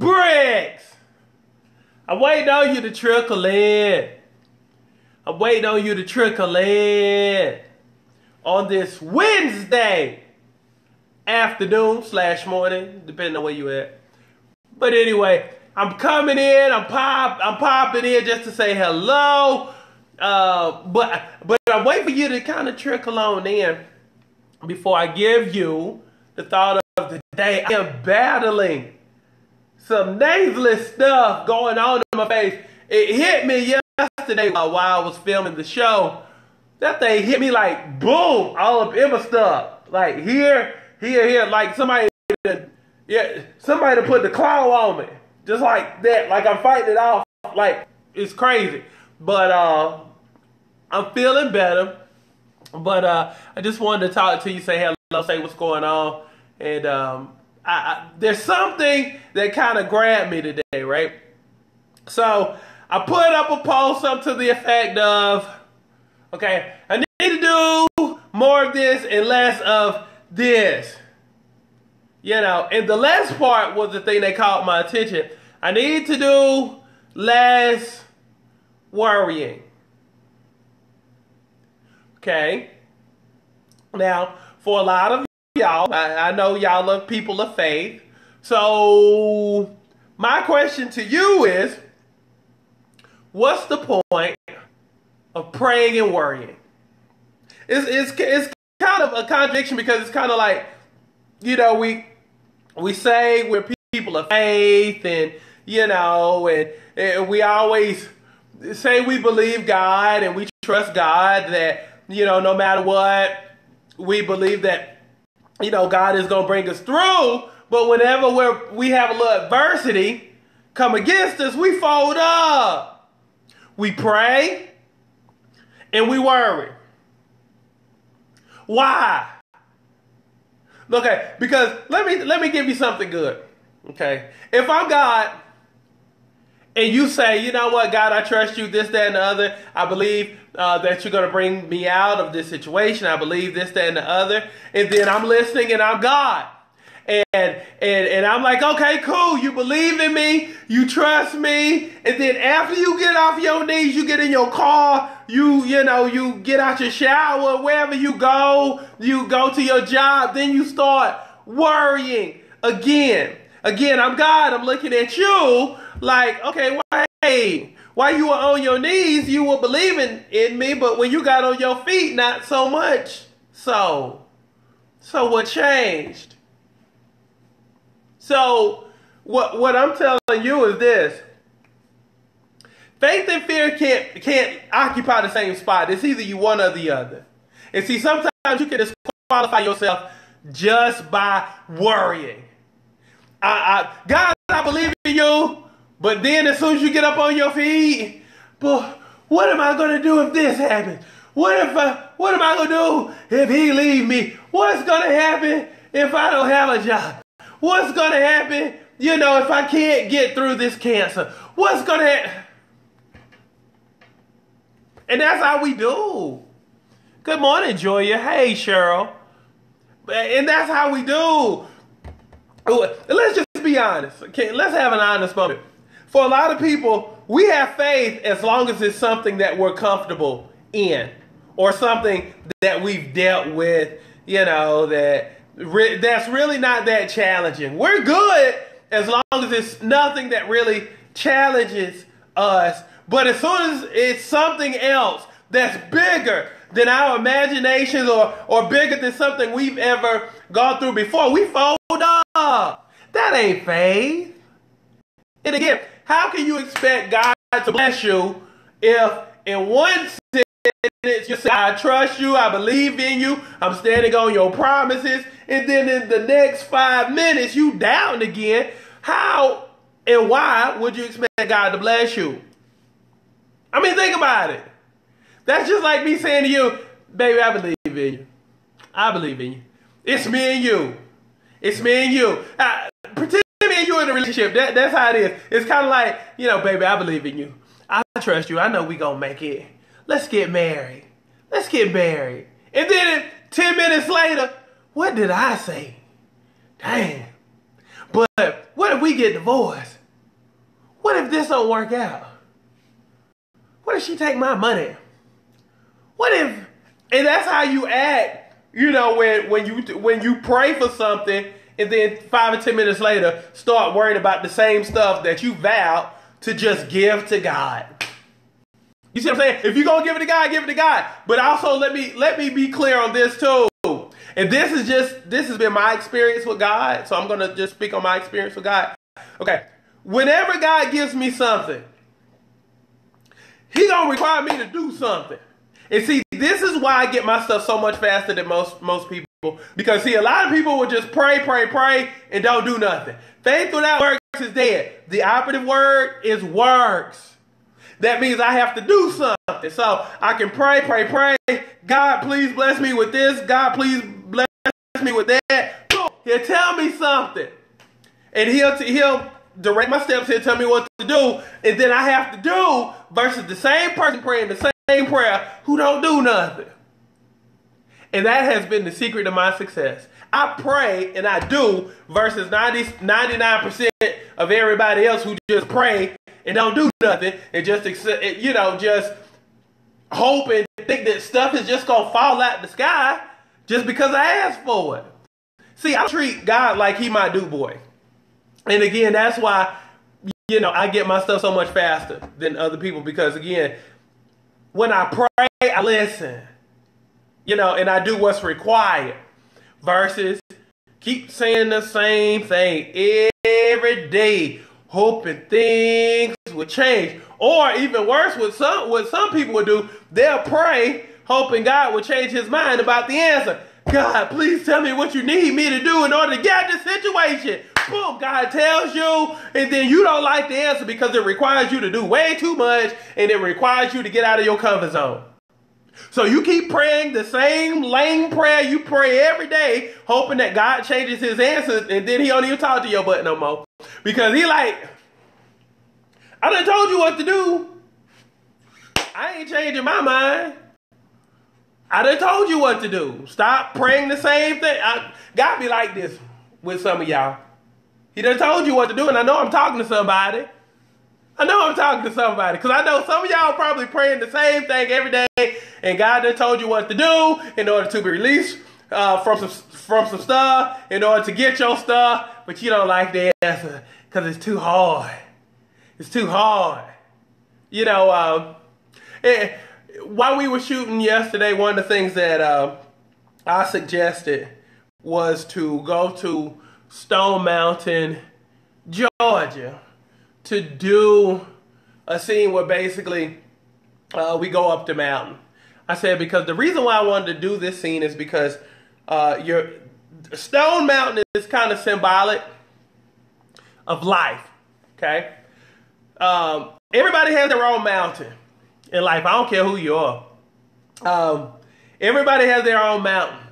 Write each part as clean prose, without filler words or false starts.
Briggs, I'm waiting on you to trickle in. I'm waiting on you to trickle in on this Wednesday afternoon / morning, depending on where you at. But anyway, I'm coming in. I'm popping in just to say hello. But I'm waiting for you to kind of trickle on in before I give you the thought of the day. I am battling some nasally stuff going on in my face. It hit me yesterday while I was filming the show. That thing hit me like boom, all up in my stuff. Like here, like somebody put the claw on me. Just like that, like I'm fighting it off. Like it's crazy. But I'm feeling better. But I just wanted to talk to you, say hello, say what's going on. And there's something that kind of grabbed me today, right? So I put up a post up to the effect of, okay, I need to do more of this and less of this. You know, and the last part was the thing that caught my attention. I need to do less worrying. Okay? Now, for a lot of y'all, I know y'all are people of faith. So, my question to you is, what's the point of praying and worrying? It's kind of a contradiction because it's kind of like, you know, we say we're people of faith and, you know, and we always say we believe God and we trust God that, you know, no matter what, we believe that, you know, God is going to bring us through. But whenever we have a little adversity come against us, we fold up. We pray and we worry. Why? Okay, because let me give you something good. Okay, if I'm God and you say, you know what, God, I trust you, this, that, and the other. I believe that you're going to bring me out of this situation. I believe this, that, and the other. And then I'm listening and I'm God. And I'm like, okay, cool. You believe in me. You trust me. And then after you get off your knees, you get in your car, you get out your shower, wherever you go to your job. Then you start worrying again. Again, I'm God. I'm looking at you like, okay, why you were on your knees, you were believing in me, but when you got on your feet, not so much. So what changed? So what I'm telling you is this. Faith and fear can't occupy the same spot. It's either you one or the other. And see, sometimes you can disqualify yourself just by worrying. God, I believe in you, but then as soon as you get up on your feet, boy, what am I going to do if this happens? What am I going to do if he leave me? What's going to happen if I don't have a job? What's going to happen, you know, if I can't get through this cancer? What's going to happen? And that's how we do. Good morning, Joya. Hey, Cheryl. And that's how we do. Let's just be honest. Okay, let's have an honest moment. For a lot of people, we have faith as long as it's something that we're comfortable in or something that we've dealt with, you know, that's really not that challenging. We're good as long as it's nothing that really challenges us. But as soon as it's something else that's bigger than our imaginations or bigger than something we've ever gone through before, we fold up. That ain't faith. And again, how can you expect God to bless you if in one sentence you say, I trust you, I believe in you, I'm standing on your promises, and then in the next 5 minutes you down again? How and why would you expect God to bless you? I mean, think about it. That's just like me saying to you, baby, I believe in you. I believe in you. It's me and you. It's me and you. Pretend me and you in a relationship. That's how it is. It's kind of like, you know, baby, I believe in you. I trust you. I know we going to make it. Let's get married. Let's get married. And then 10 minutes later, what did I say? Dang. But what if if we get divorced? What if this don't work out? What if she take my money? What if, and that's how you act, you know, when you pray for something and then 5 or 10 minutes later start worrying about the same stuff that you vowed to just give to God. You see what I'm saying? If you're going to give it to God, give it to God. But also let me be clear on this too. And this has been my experience with God. So I'm going to just speak on my experience with God. Okay. Whenever God gives me something, He going to require me to do something. And see, this is why I get my stuff so much faster than most people. Because see, a lot of people will just pray, and don't do nothing. Faith without works is dead. The operative word is works. That means I have to do something. So I can pray. God, please bless me with this. God, please bless me with that. Boom. He'll tell me something. And he'll direct my steps. He'll tell me what to do. And then I have to do versus the same person praying the same prayer who don't do nothing. And that has been the secret of my success. I pray and I do versus 99% of everybody else who just pray and don't do nothing and just just hope and think that stuff is just going to fall out the sky just because I asked for it. See, I treat God like He my do boy. And again, that's why, I get my stuff so much faster than other people because, again, when I pray, I listen, and I do what's required versus keep saying the same thing every day, hoping things will change. Or even worse, what some people would do, they'll pray, hoping God will change His mind about the answer. God, please tell me what you need me to do in order to get this situation. Boom, God tells you, and then you don't like the answer because it requires you to do way too much, and it requires you to get out of your comfort zone. So you keep praying the same lame prayer you pray every day, hoping that God changes His answers, and then He don't even talk to your butt no more. Because He like, I done told you what to do. I ain't changing my mind. I done told you what to do. Stop praying the same thing. God be like this with some of y'all. He done told you what to do, and I know I'm talking to somebody. Because I know some of y'all probably praying the same thing every day, and God done told you what to do in order to be released from some stuff, in order to get your stuff, but you don't like the answer because it's too hard. It's too hard. While we were shooting yesterday, one of the things that I suggested was to go to Stone Mountain, Georgia, to do a scene where basically we go up the mountain. I said because the reason why I wanted to do this scene is because your Stone Mountain is kind of symbolic of life. Okay, everybody has their own mountain in life. I don't care who you are. Everybody has their own mountain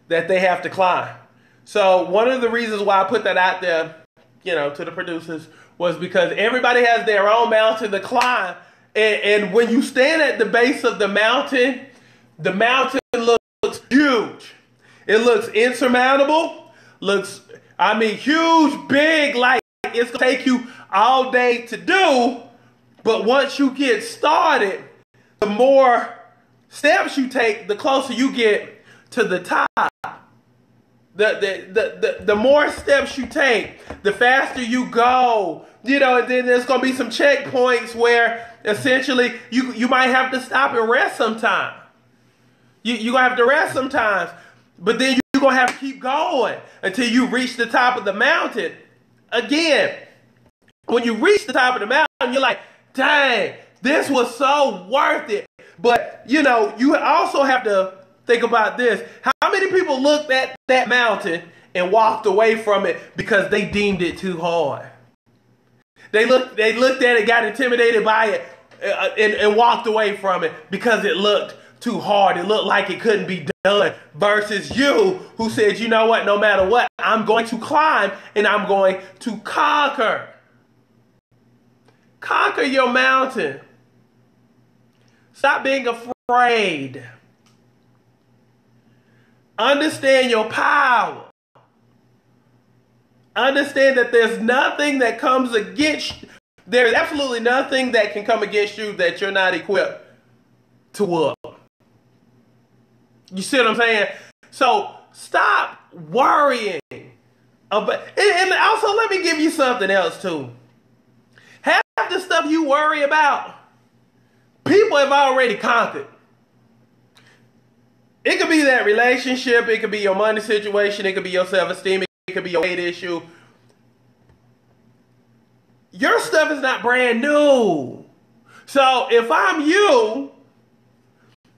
that they have to climb. So one of the reasons why I put that out there, to the producers, was because everybody has their own mountain to climb. And when you stand at the base of the mountain looks huge. It looks insurmountable, huge, big, like it's going to take you all day to do. But once you get started, the more steps you take, the closer you get to the top. The more steps you take, the faster you go. And then there's going to be some checkpoints where essentially you might have to stop and rest sometime. You're going to have to rest sometimes. But then you're going to have to keep going until you reach the top of the mountain. Again, when you reach the top of the mountain, you're like, dang, this was so worth it. But, you also have to think about this. How many people looked at that mountain and walked away from it because they deemed it too hard? They looked at it, got intimidated by it, and walked away from it because it looked too hard. It looked like it couldn't be done. Versus you, who said, you know what, no matter what, I'm going to climb and I'm going to conquer. Conquer your mountain. Stop being afraid. Understand your power. Understand that there's nothing that comes against you. There's absolutely nothing that can come against you that you're not equipped to whoop. You see what I'm saying? So stop worrying. And also let me give you something else too. Half the stuff you worry about, people have already conquered. It could be that relationship, it could be your money situation, it could be your self-esteem, it could be your weight issue. Your stuff is not brand new. So if I'm you,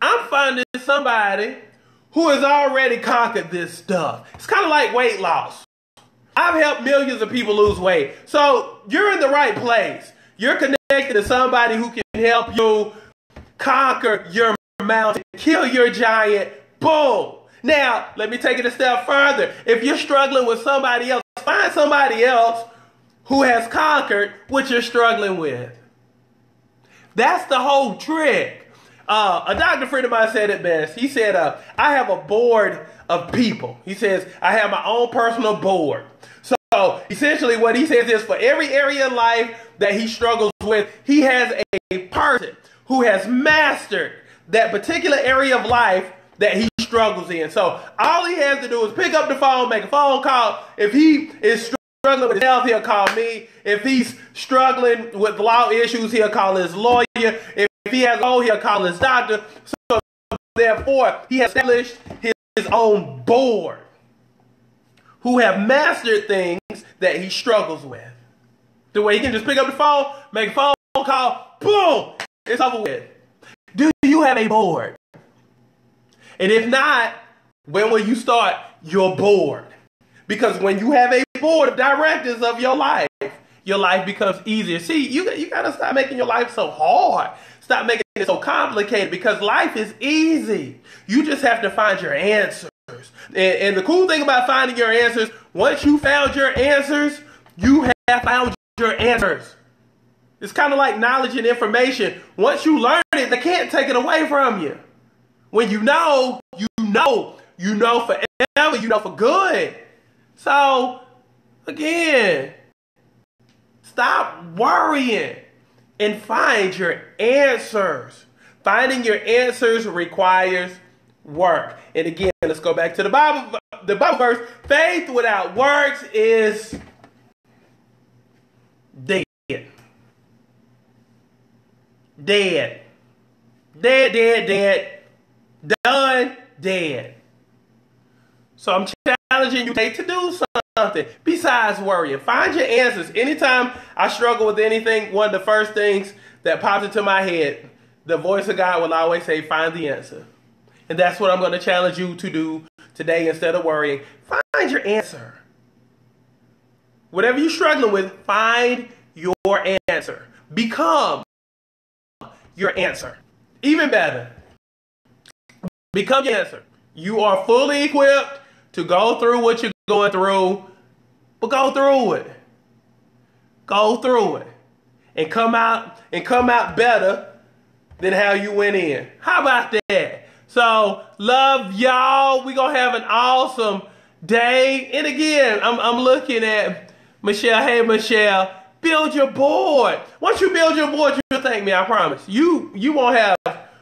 I'm finding somebody who has already conquered this stuff. It's kind of like weight loss. I've helped millions of people lose weight. So you're in the right place. You're connected to somebody who can help you conquer your mountain, kill your giant. Boom. Now, let me take it a step further. If you're struggling with somebody else, find somebody else who has conquered what you're struggling with. That's the whole trick. A doctor friend of mine said it best. He said, I have a board of people. He says, I have my own personal board. So essentially what he says is for every area of life that he struggles with, he has a person who has mastered that particular area of life that he struggles in. So all he has to do is pick up the phone, make a phone call. If he is struggling with his health, he'll call me. If he's struggling with law issues, he'll call his lawyer. If he has he'll call his doctor. So therefore, he has established his own board who have mastered things that he struggles with. The way he can just pick up the phone, make a phone call, boom, it's over with. Do you have a board? And if not, when will you start your board? Because when you have a board of directors of your life becomes easier. See, you got to stop making your life so hard. Stop making it so complicated because life is easy. You just have to find your answers. And the cool thing about finding your answers, once you found your answers, you have found your answers. It's kind of like knowledge and information. Once you learn it, they can't take it away from you. When you know forever, you know for good. So, again, stop worrying and find your answers. Finding your answers requires work. And again, let's go back to the Bible verse. Faith without works is dead. Dead. Dead, dead, dead. Done, dead. So I'm challenging you today to do something besides worrying. Find your answers. Anytime I struggle with anything, one of the first things that pops into my head, the voice of God will always say, find the answer. And that's what I'm going to challenge you to do today instead of worrying. Find your answer. Whatever you're struggling with, find your answer. Become your answer. Even better. Become your answer. You are fully equipped to go through what you're going through, but go through it. Go through it. And come out better than how you went in. How about that? So, love y'all. We're going to have an awesome day. And again, I'm looking at Michelle. Hey, Michelle, build your board. Once you build your board, you'll thank me, I promise. You won't have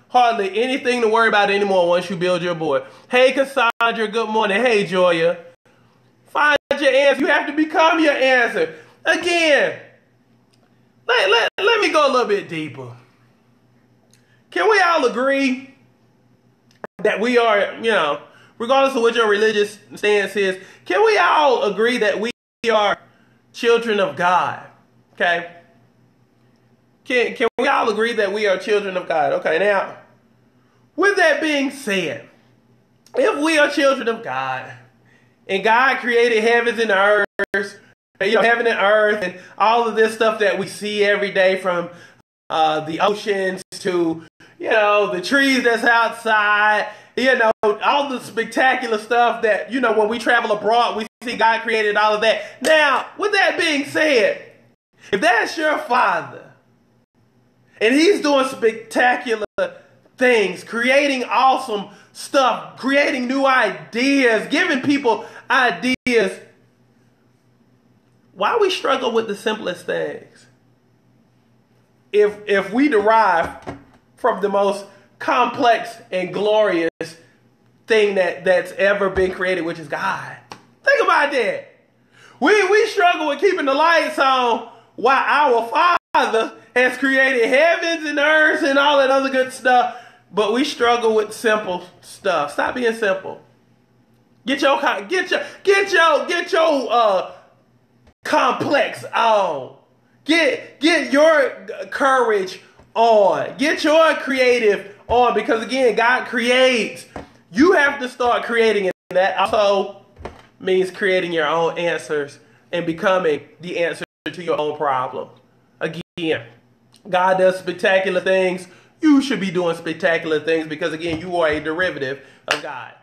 hardly anything to worry about anymore once you build your board. Hey, Cassandra, good morning. Hey, Joya. Find your answer. You have to become your answer. Again, let me go a little bit deeper. Can we all agree that we are, regardless of what your religious stance is, can we all agree that we are children of God? Okay? Can we all agree that we are children of God? Okay, now, with that being said, if we are children of God, and God created heavens and earth, heaven and earth, and all of this stuff that we see every day from the oceans to, the trees that's outside, all the spectacular stuff that, when we travel abroad, we see God created all of that. Now, with that being said, if that's your Father, and He's doing spectacular things, creating awesome stuff, creating new ideas, giving people ideas, why we struggle with the simplest things? If we derive from the most complex and glorious thing that's ever been created, which is God. Think about that. We struggle with keeping the lights on while our Father has created heavens and earths and all that other good stuff, but we struggle with simple stuff. Stop being simple. Get your complex on. Get your courage on. Get your creative on, because again, God creates. You have to start creating, and that also means creating your own answers and becoming the answer to your own problem. Again, God does spectacular things. You should be doing spectacular things, because again, you are a derivative of God.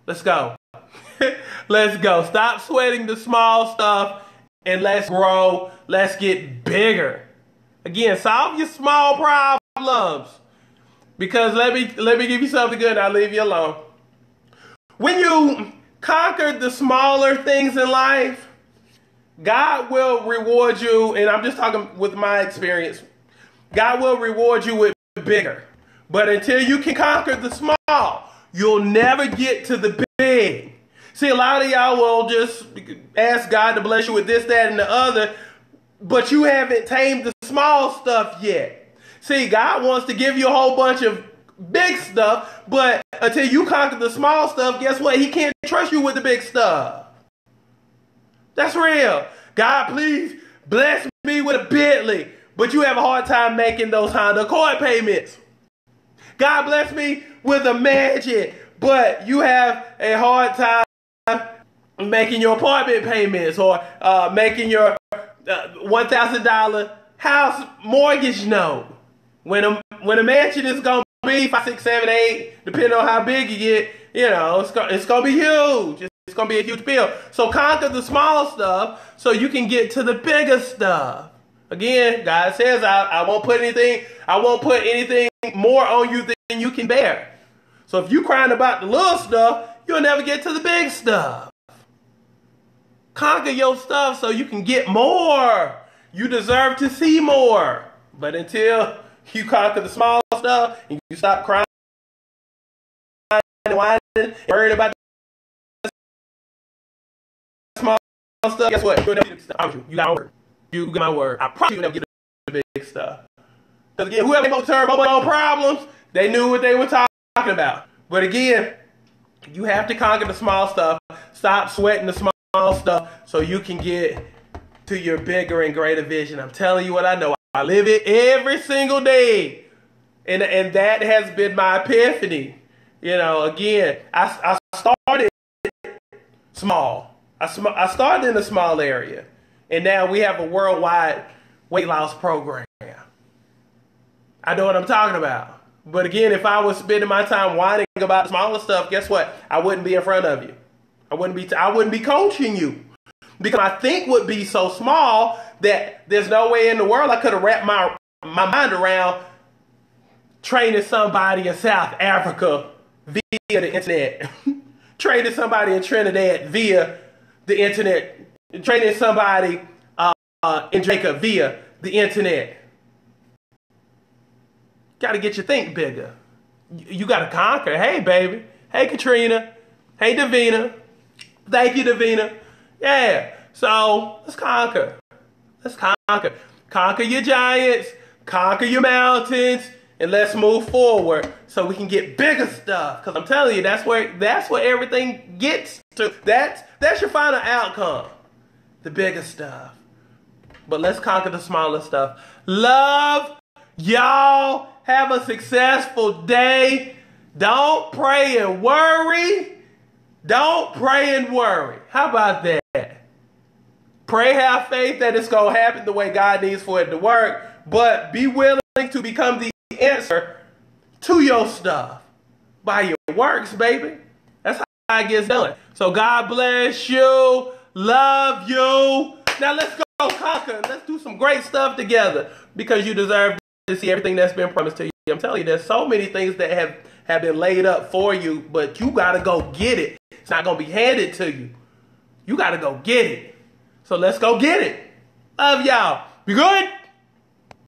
Let's go. Let's go. Stop sweating the small stuff and let's grow. Let's get bigger. Again, solve your small problems. Because let me give you something good and I'll leave you alone. When you conquer the smaller things in life, God will reward you, and I'm just talking with my experience. God will reward you with bigger. But until you can conquer the small, you'll never get to the big. See, a lot of y'all will just ask God to bless you with this, that, and the other, but you haven't tamed the small stuff yet. See, God wants to give you a whole bunch of big stuff, but until you conquer the small stuff, guess what? He can't trust you with the big stuff. That's real. God, please bless me with a Bentley, but you have a hard time making those Honda Accord payments. God bless me with a mansion, but you have a hard time making your apartment payments or making your $1,000 house mortgage note. When a mansion is going to be 5, 6, 7, 8, depending on how big you get, you know, it's going to be huge. It's going to be a huge bill. So conquer the small stuff so you can get to the bigger stuff. Again, God says, I won't put anything more on you than you can bear. So if you're crying about the little stuff, you'll never get to the big stuff. Conquer your stuff so you can get more. You deserve to see more. But until you conquer the small stuff and you stop crying and whining, worried about the small stuff, guess what? You'll never get the stuff. You got my word. You got my word. I promise you'll never get the big stuff. Because again, whoever gonna turn over on problems, they knew what they were talking about. But again, you have to conquer the small stuff. Stop sweating the small stuff so you can get to your bigger and greater vision. I'm telling you what I know. I live it every single day. And that has been my epiphany. You know, again, I started small. I started in a small area. And now we have a worldwide weight loss program. I know what I'm talking about. But again, if I was spending my time whining about smaller stuff, guess what? I wouldn't be in front of you. I wouldn't be coaching you. Because my think would be so small that there's no way in the world I could have wrapped my mind around training somebody in South Africa via the internet. Training somebody in Trinidad via the internet. Training somebody in Jamaica via the internet. Got to get your think bigger. You got to conquer. Hey, baby. Hey, Katrina. Hey, Davina. Thank you, Davina. Yeah. So let's conquer. Let's conquer. Conquer your giants. Conquer your mountains. And let's move forward so we can get bigger stuff. Because I'm telling you, that's where everything gets to. That's your final outcome. The bigger stuff. But let's conquer the smaller stuff. Love y'all. Have a successful day. Don't pray and worry. Don't pray and worry. How about that? Pray, have faith that it's going to happen the way God needs for it to work. But be willing to become the answer to your stuff by your works, baby. That's how it gets done. So God bless you. Love you. Now let's go conquer. Let's do some great stuff together because you deserve to see everything that's been promised to you. I'm telling you, there's so many things that have been laid up for you, but you got to go get it. It's not going to be handed to you. You got to go get it. So let's go get it. Love y'all. Be good.